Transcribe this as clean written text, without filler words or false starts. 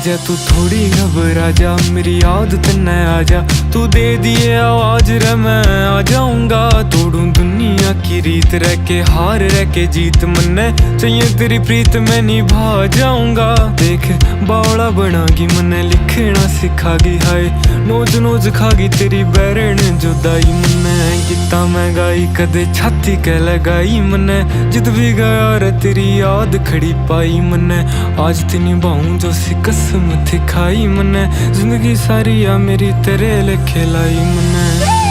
जे तू थोड़ी घबरा जा, मेरी याद तन्ने आ जा। तू दे दिए आवाज रे मैं आ जाऊंगा। तोड़ूं दुनिया की रीत, रह के हार रह के जीत मन्ने चाहिए तेरी प्रीत मैं निभा जाऊंगा। देख बावड़ा बनागी मन्ने लिखना सिखागी, हाय नोज नोज खागी तेरी बैरन जुदाई मन्ने। गीता मैं गाई कदे छाती कह लगाई मन्ने, जिद भी गया रे तेरी याद खड़ी पाई मन्ने। आज ते निभाऊं जो सी कसम थी खाई मन्ने, जिंदगी सारी आ मेरी तेरे लेखे लाई मन्ने।